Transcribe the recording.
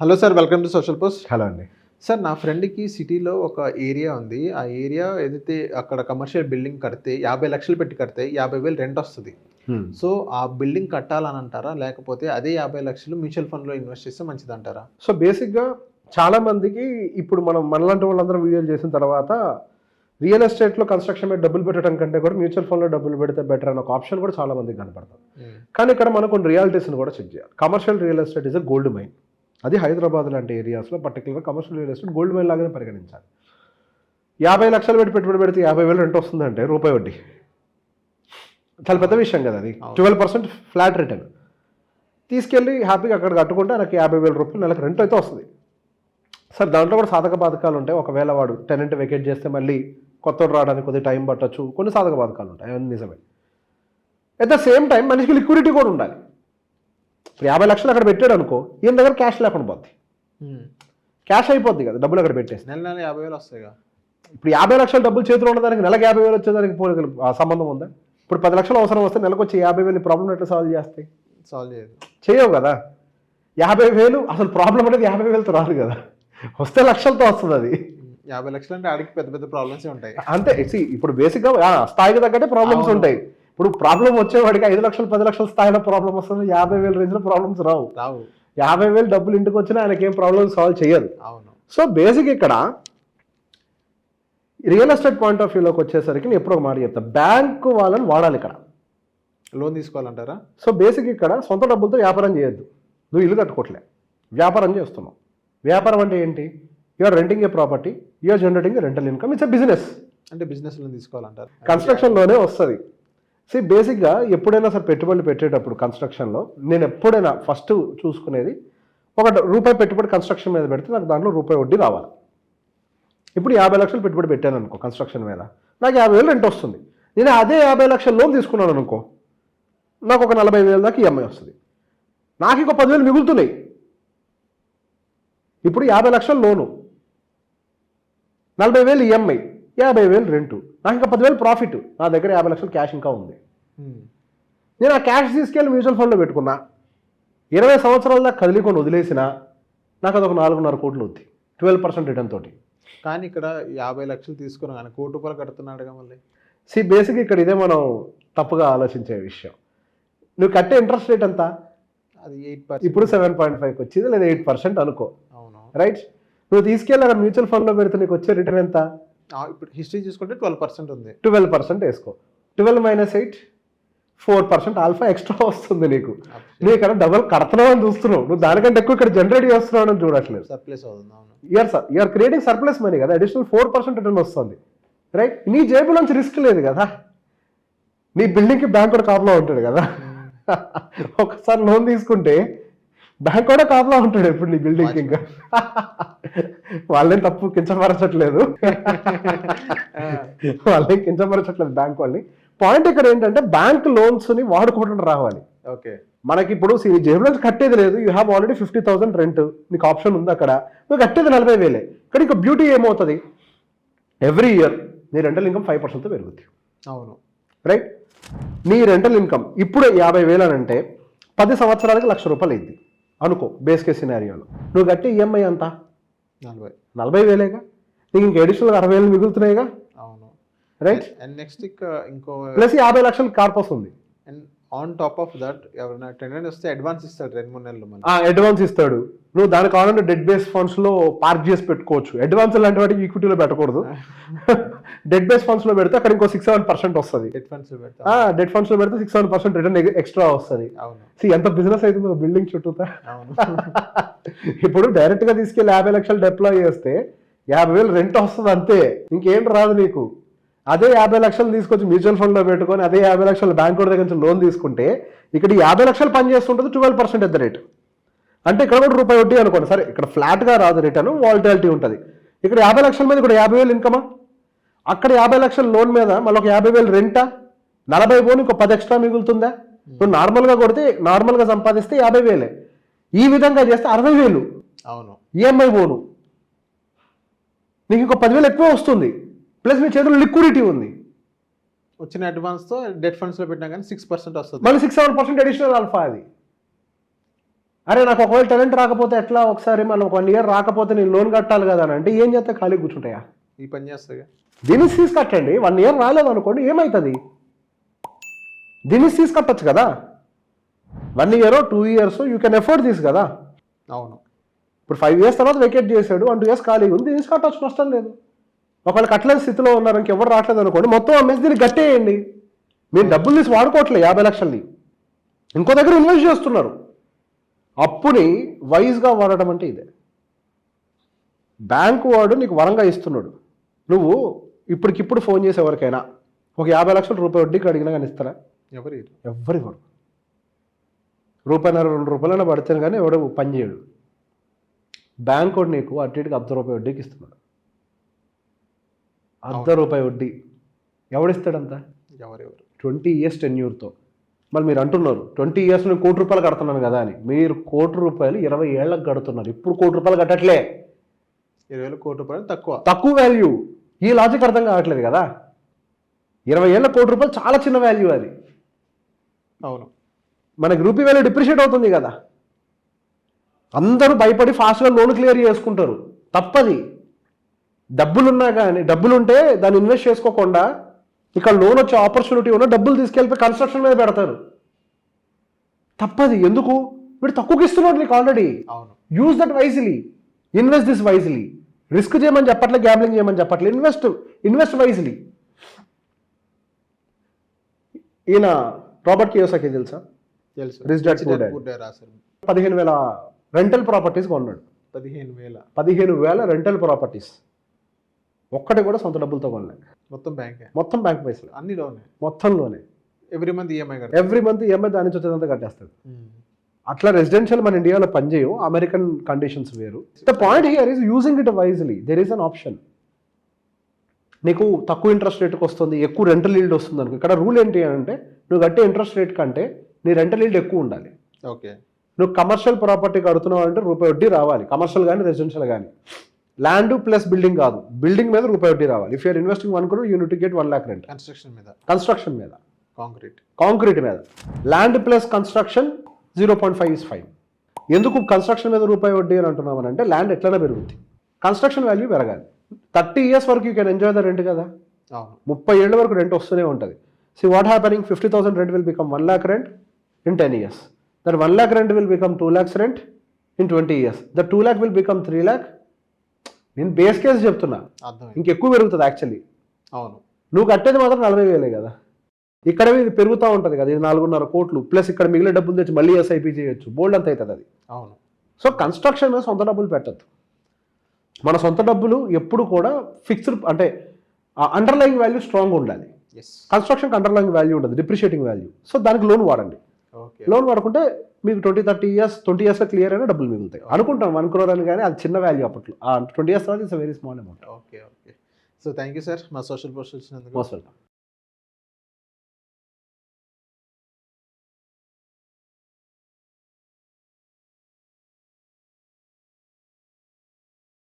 Hello sir, welcome to social post. Hello అండి. Sir, నా ఫ్రెండ్‌కి సిటీలో ఒక ఏరియా ఉంది. ఆ ఏరియా ఏదైతే అక్కడ కమర్షియల్ బిల్డింగ్ కడితే 50 లక్షలు పెట్టి కడితే 50,000 రెంట్ వస్తది. సో, ఆ బిల్డింగ్ కట్టాలని అంటారా? లేకపోతే అదే 50 లక్షలు మ్యూచువల్ ఫండ్‌లో ఇన్వెస్ట్ చేస్తే మంచిదంటారా? సో బేసిక్‌గా చాలా మందికి ఇప్పుడు మనలాంటి వాళ్ళందరం వీడియోలు చేసిన తర్వాత రియల్ ఎస్టేట్‌లో కన్‌స్ట్రక్షన్ మీద డబ్బులు పెట్టడం కంటే కూడా మ్యూచువల్ ఫండ్‌లో డబ్బులు పెడితే బెటర్ అనే ఒక ఆప్షన్ కూడా చాలా మందికి కనపడుతుంది. కానీ ఇక్కడ మనం కొన్ని రియాలిటీస్‌ని కూడా చెక్ చేయాలి. Commercial real estate is a gold mine. అది హైదరాబాద్ లాంటి ఏరియాస్లో పర్టికులర్గా commercial real estate gold mine లాగానే పరిగణించాలి. 50 లక్షలు పెట్టి పెట్టుబడి పెడితే 50,000 రెంట్ వస్తుందంటే రూపాయి వడ్డీ. చాలా పెద్ద విషయం కదా అది. 12% ఫ్లాట్ రిటర్న్ తీసుకెళ్ళి హ్యాపీగా అక్కడ కట్టుకుంటే నాకు 50,000 రూపాయలు నెలకు రెంట్ అయితే వస్తుంది. సార్ దాంట్లో కూడా సాధక బాధకాలు ఉంటాయి. ఒకవేళ వాడు టెనెంట్ వెకేట్ చేస్తే మళ్ళీ కొత్తోడు రావడానికి కొద్దిగా టైం పట్టచ్చు. కొన్ని సాధక బాధకాలు ఉంటాయి, అవన్నీ నిజమే. అట్ ద సేమ్ టైం మనిషికి లిక్విడిటీ కూడా ఉండాలి. ఇప్పుడు 50 లక్షలు అక్కడ పెట్టాడు అనుకో, ఈయన దగ్గర క్యాష్ లేకుండా పోద్ది. క్యాష్ అయిపోద్ది కదా డబ్బులు అక్కడ పెట్టేసి. నెల నెల 50,000 వస్తాయిగా. ఇప్పుడు 50 లక్షలు డబ్బులు చేతిలో ఉన్నదానికి నెలకు 50,000 వచ్చేదానికి సంబంధం ఉందా? ఇప్పుడు 10 లక్షలు అవసరం వస్తే నెలకు వచ్చి 50,000 ప్రాబ్లం ఎట్లా సాల్వ్ చేస్తాయి? సాల్వ్ చేయదు, చేయవు కదా. 50,000 అసలు ప్రాబ్లం అనేది 50,000తో రాదు కదా, వస్తే లక్షలతో వస్తుంది అది. 50 లక్షలు అంటే ఆడికి పెద్ద పెద్ద ప్రాబ్లమ్స్ ఉంటాయి అంతే. ఇప్పుడు బేసిక్గా స్థాయికి తగ్గట్టే ప్రాబ్లమ్స్ ఉంటాయి. ఇప్పుడు ప్రాబ్లం వచ్చేవాడికి 5 లక్షలు 10 లక్షల స్థాయిలో ప్రాబ్లం వస్తుంది, 50,000 రేంజ్లో ప్రాబ్లమ్స్ రావు. 50,000 డబ్బులు ఇంటికి వచ్చినా ఆయనకి ఏం ప్రాబ్లమ్ సాల్వ్ చేయదు. అవును. సో బేసిక్ ఇక్కడ రియల్ ఎస్టేట్ పాయింట్ ఆఫ్ వ్యూలోకి వచ్చేసరికి నేను ఎప్పుడు ఒక మాట చెప్తాను, బ్యాంకు వాళ్ళని వాడాలి ఇక్కడ. లోన్ తీసుకోవాలంటారా? సో బేసిక్ ఇక్కడ సొంత డబ్బులతో వ్యాపారం చేయొద్దు. నువ్వు ఇల్లు కట్టుకోవట్లే, వ్యాపారం చేస్తున్నావు. వ్యాపారం అంటే ఏంటి? You're renting a property, you're generating rental income. It's a business. అంటే బిజినెస్ లోన్ తీసుకోవాలంటారు. కన్స్ట్రక్షన్లోనే వస్తుంది. సో బేసిక్గా ఎప్పుడైనా సరే పెట్టుబడులు పెట్టేటప్పుడు కన్స్ట్రక్షన్లో నేను ఎప్పుడైనా ఫస్ట్ చూసుకునేది, ₹1 పెట్టుబడి కన్స్ట్రక్షన్ మీద పెడితే నాకు దాంట్లో రూపాయి వడ్డీ రావాలి. ఇప్పుడు 50 లక్షలు పెట్టుబడి పెట్టాను అనుకో కన్స్ట్రక్షన్ మీద, నాకు 50,000 రెంట్ వస్తుంది. నేను అదే 50 లక్షల లోన్ తీసుకున్నాను అనుకో, నాకు ఒక 40,000 దాకా ఈఎంఐ వస్తుంది. నాకు ఇంకో 10,000 మిగులుతున్నాయి. ఇప్పుడు 50 లక్షల లోను, 40,000 ఈఎంఐ, 50,000 రెంటు, నాకు ఇంకా 10,000 ప్రాఫిట్. నా దగ్గర 50 లక్షలు క్యాష్ ఇంకా ఉంది. నేను ఆ క్యాష్ తీసుకెళ్ళి మ్యూచువల్ ఫండ్లో పెట్టుకున్నా, 20 సంవత్సరాల దాకా కదిలికొని వదిలేసినా నాకు అదొక 4.5 కోట్లు అవుతుంది 12% రిటర్న్ తోటి. కానీ ఇక్కడ 50 లక్షలు తీసుకున్నా కానీ ₹1,00,00,000 కడుతున్నాడుగా మళ్ళీ. బేసిక్ ఇక్కడ ఇదే మనం తప్పుగా ఆలోచించే విషయం. నువ్వు కట్టే ఇంట్రెస్ట్ రేట్ ఎంత? అది 8%. ఇప్పుడు 7.5కి వచ్చింది, లేదా 8% అనుకో. అవును, రైట్. నువ్వు తీసుకెళ్ళి అక్కడ మ్యూచువల్ ఫండ్లో పెడితే నీకు వచ్చే రిటర్న్ ఎంత? ఇప్పుడు హిస్టరీ చూసుకుంటే 12% ఉంది. 12% వేసుకో. 12 - 8 4% ఆల్ఫా ఎక్స్ట్రా వస్తుంది నీకు. నువ్వు ఇక్కడ డబల్ కడుతున్నావు అని చూస్తున్నావు, నువ్వు దానికంటే ఎక్కువ ఇక్కడ జనరేట్ చేస్తున్నావు అని చూడట్లేదు. సర్ప్లస్ అవుతుంది. అవును, యూఆర్ క్రియేటింగ్ సర్ప్లస్ మనీ కదా, అడిషనల్ 4% రిటర్న్ వస్తుంది. రైట్. నీ జేబు నుంచి రిస్క్ లేదు కదా, నీ బిల్డింగ్కి బ్యాంక్ కూడా కాపులా ఉంటాడు కదా. ఒకసారి లోన్ తీసుకుంటే బ్యాంక్ కూడా కాపులా ఉంటాడు ఇప్పుడు నీ బిల్డింగ్కి. ఇంకా వాళ్ళేం తప్పు కించపరచట్లేదు, వాళ్ళేం కించపరచట్లేదు బ్యాంక్ వాళ్ళని. పాయింట్ ఇక్కడ ఏంటంటే బ్యాంక్ లోన్స్ని వాడుకోవడం రావాలి. ఓకే. మనకి ఇప్పుడు జేబులో కట్టేది లేదు, యూ హ్యావ్ ఆల్రెడీ 50,000 రెంట్, నీకు ఆప్షన్ ఉంది అక్కడ, నువ్వు కట్టేది 40,000. ఇక్కడ ఇంకా బ్యూటీ ఏమవుతుంది, ఎవ్రీ ఇయర్ నీ రెంటల్ ఇన్కమ్ 5%తో పెరుగుద్ది. అవును, రైట్. నీ రెంటల్ ఇన్కమ్ ఇప్పుడు 50,000 అని అంటే 10 సంవత్సరాలకి ₹1,00,000 అయింది అనుకో బేస్ కేస్ సినారియోలో. నువ్వు కట్టే ఈఎంఐ అంతా 40,000గా, నీకు ఇంకా అడిషనల్ 60,000 మిగులుతున్నాయిగా. అవును, రైట్. అండ్ నెక్స్ట్ ఇంకో ప్లస్ 50 లక్షలు కార్పస్ ఉంది. And on top of that ఎవరైనా టెనెంట్ వస్తే అడ్వాన్స్ ఇస్తాడు 2-3 నెలలు మళ్ళీ. అడ్వాన్స్ ఇస్తాడు. నువ్వు దాని కావాలంటే డెట్ బేస్ ఫండ్స్ లో పార్క్ చేసి పెట్టుకోవచ్చు. అడ్వాన్స్ లాంటి వాటికి ఈక్విటీలో పెట్టకూడదు. డెట్ బేస్ ఫండ్స్ లో పెడితే అక్కడ ఇంకో 6-7% వస్తుంది. డెట్ ఫండ్స్ లో పెడితే 6-7% రిటర్న్ ఎక్స్ట్రా వస్తుంది. ఎంత బిజినెస్ అవుతుందో బిల్డింగ్ చుట్టూతా. ఇప్పుడు డైరెక్ట్ గా తీసుకెళ్లి 50 లక్షలు డిప్లాయ్ చేస్తే 50,000 రెంట్ వస్తుంది అంతే, ఇంకేం రాదు నీకు. అదే 50 లక్షలు తీసుకొచ్చి మ్యూచువల్ ఫండ్లో పెట్టుకొని అదే 50 లక్షలు బ్యాంక్ దగ్గర నుంచి లోన్ తీసుకుంటే ఇక్కడ 50 లక్షలు పని చేస్తుంటుంది 12% ఎట్ ద రేట్. అంటే ఇక్కడ కూడా రూపాయి వడ్డీ అనుకోండి. సరే ఇక్కడ ఫ్లాట్గా రాదు రిటర్న్, వాలిటాలిటీ ఉంటుంది. ఇక్కడ 50 లక్షల మీద ఇక్కడ 50,000 ఇన్కమా, అక్కడ 50 లక్షల లోన్ మీద మళ్ళీ ఒక 50,000 రెంటా, 40 పోను ఇంకో 10 ఎక్స్ట్రా మిగులుతుందా? నువ్వు నార్మల్గా కొడితే నార్మల్గా సంపాదిస్తే 50,000, ఈ విధంగా చేస్తే 60,000. అవును, ఈఎంఐ పోను నీకు ఇంకో 10,000 ఎక్కువ వస్తుంది. ప్లస్ మీ చేతిలో లిక్విడిటీ ఉంది. వచ్చిన అడ్వాన్స్తో డెట్ ఫండ్స్లో పెట్టినా కానీ 6% వస్తుంది, మళ్ళీ 6-7% అడిషనల్ ఆల్ఫా. అది అరే నాకు ఒకవేళ టాలెంట్ రాకపోతే ఎట్లా, ఒకసారి మనం 1 year రాకపోతే నేను లోన్ కట్టాలి కదా అని అంటే ఏం చేస్తే ఖాళీ కూర్చుంటాయా? ఈ పని చేస్తాగా. దీన్ని ఫీజు కట్టండి. 1 year రాలేదు అనుకోండి, ఏమవుతుంది? దీన్ని ఫీజు కట్టచ్చు కదా. 1 year 2 years you can afford this కదా. అవును. ఇప్పుడు 5 years తర్వాత వెకేట్ చేశాడు, 1 2 years ఖాళీగా ఉంది, దీన్ని కట్టచ్చు, నష్టం లేదు. ఒకవేళ కట్టలేని స్థితిలో ఉన్నారు, ఇంకెవరు రావట్లేదు అనుకోండి, మొత్తం అమ్మేసి దీన్ని కట్టేయండి. మీరు డబ్బులు తీసి వాడుకోవట్లేదు 50 లక్షల్ని, ఇంకో దగ్గర ఇన్వెస్ట్ చేస్తున్నారు. అప్పుని వైజ్గా వాడటం అంటే ఇదే. బ్యాంకు వాడు నీకు వరంగా ఇస్తున్నాడు, నువ్వు ఇప్పటికిప్పుడు ఫోన్ చేసే ఎవరికైనా ఒక 50 లక్షల రూపాయలు వడ్డీకి అడిగినా కానీ ఇస్తారా? ఎవరివ్వరు. ₹1.5 ₹2 పడితే కానీ ఎవడో పని చేయడు. బ్యాంక్ వాడు నీకు అన్నిటికి ₹1 వడ్డీకి ఇస్తున్నాడు. ₹1 వడ్డీ ఎవడిస్తాడంతా? 20 years టెన్యూర్తో. మళ్ళీ మీరు అంటున్నారు 20 years నేను ₹1 కోటి కడుతున్నాను కదా అని. మీరు ₹1 కోటి 20 ఏళ్ళకి కడుతున్నారు, ఇప్పుడు ₹1 కోటి కట్టట్లే. 20,000 కోటి తక్కువ వాల్యూ. ఈ లాజిక్ అర్థం కావట్లేదు కదా. 20 ఏళ్ళ ₹1 చాలా చిన్న వాల్యూ అది. అవును. మనకి రూపీ వాల్యూ డిప్రిషియేట్ అవుతుంది కదా. అందరూ భయపడి ఫాస్ట్గా లోన్ క్లియర్ చేసుకుంటారు, తప్పది. డబ్బులున్నా కానీ, డబ్బులుంటే దాన్ని ఇన్వెస్ట్ చేసుకోకుండా ఇక్కడ లోన్ వచ్చే ఆపర్చునిటీ ఉన్న డబ్బులు తీసుకెళ్ళిపోయి కన్స్ట్రక్షన్ మీద పెడతారు, తప్పది. ఎందుకు? వీడు తక్కువకి ఇస్తున్నాడు నీకు already. Use that wisely, invest this wisely. Risk చేయమని చెప్పట్లే, గ్యాంబ్లింగ్ చేయమని చెప్పట్లే, ఇన్వెస్ట్ వైజ్లీ. ఈయన రాబర్ట్ కియోసాకి తెలుసా? Rich dad poor dad. 15,000 rental properties కొన్నాడు. 15,000 రెంటల్ ప్రాపర్టీస్. ఒక్కటి కూడా సొంత డబ్బులతో కొనలే. మొత్తం బ్యాంక్ పైసలు, అన్ని లోనే, మొత్తం లోనే. ఎవ్రీ మంత్ ఈఎంఐ దాని నుంచి వచ్చేదంతా కట్టేస్తాడు. అట్లా రెసిడెన్షియల్ మన ఇండియాలో పనిచేయవు, అమెరికన్ కండిషన్స్ వేరు. The point here is using it wisely. There is an option. నీకు తక్కువ ఇంట్రెస్ట్ రేట్కి వస్తుంది, ఎక్కువ రెంటల్ ఈల్డ్ వస్తుంది అనుకో. ఇక్కడ రూల్ ఏంటి అంటే నువ్వు కట్టే ఇంట్రెస్ట్ రేట్ కంటే నీ రెంటల్ ఈల్డ్ ఎక్కువ ఉండాలి. నువ్వు కమర్షియల్ ప్రాపర్టీ కడుతున్నావు అంటే ₹1 వడ్డీ రావాలి, కమర్షియల్ కానీ రెసిడెన్షియల్ కానీ. ల్యాండ్ ప్లస్ బిల్డింగ్ కాదు, బిల్డింగ్ మీద ₹1 వడ్డీ రావాలి. If you're investing 1 crore you need to get 1 lakh rent. Construction మీద, కాంక్రీట్ మీద. Land plus construction 0.5 is fine. ఎందుకు కన్స్ట్రక్షన్ మీద ₹1 వడ్డీ అని అంటున్నామని అంటే ల్యాండ్ ఎట్లైనా పెరుగుతుంది, కన్స్ట్రక్షన్ వాల్యూ పెరగాలి. 30 years వరకు you can enjoy the rent కదా. 30 ఏళ్ళ వరకు రెంట్ వస్తూనే ఉంటుంది. See what happening, 50,000 rent will become 1 lakh rent in 10 years. That 1 lakh rent will become 2 lakhs rent in 20 years. The 2 lakh will become 3 lakh. నేను base case చెప్తున్నా, ఇంకెక్కువ పెరుగుతుంది actually. నువ్వు కట్టేది మాత్రం 40,000 కదా. ఇక్కడ ఇది పెరుగుతూ ఉంటుంది కదా. ఇది 4.5 కోట్లు ప్లస్ ఇక్కడ మిగిలిన డబ్బులు తెచ్చి మళ్ళీ ఎస్ఐపి చేయొచ్చు, బోల్డ్ అంత అవుతుంది అది. సో కన్స్ట్రక్షన్ మీద సొంత డబ్బులు పెట్టద్దు. మన సొంత డబ్బులు ఎప్పుడు కూడా ఫిక్స్డ్, అంటే అండర్లయింగ్ వాల్యూ స్ట్రాంగ్ ఉండాలి. కన్స్ట్రక్షన్కి అండర్లయింగ్ వాల్యూ ఉండదు, డిప్రిషియేటింగ్ వాల్యూ. సో దానికి లోన్ వాడండి. లోన్ వాడుకుంటే మీకు 20 years క్లియర్ అయినా డబ్బులు మిగులుతాయి. అనుకుంటాం 1 crore అని, కానీ అది చిన్న వాల్యూ అప్పట్లో. 20 years తర్వాత it's very small amount. So thank you sir, మా సోషల్ పోస్ట్ వచ్చినందుకు. Most welcome.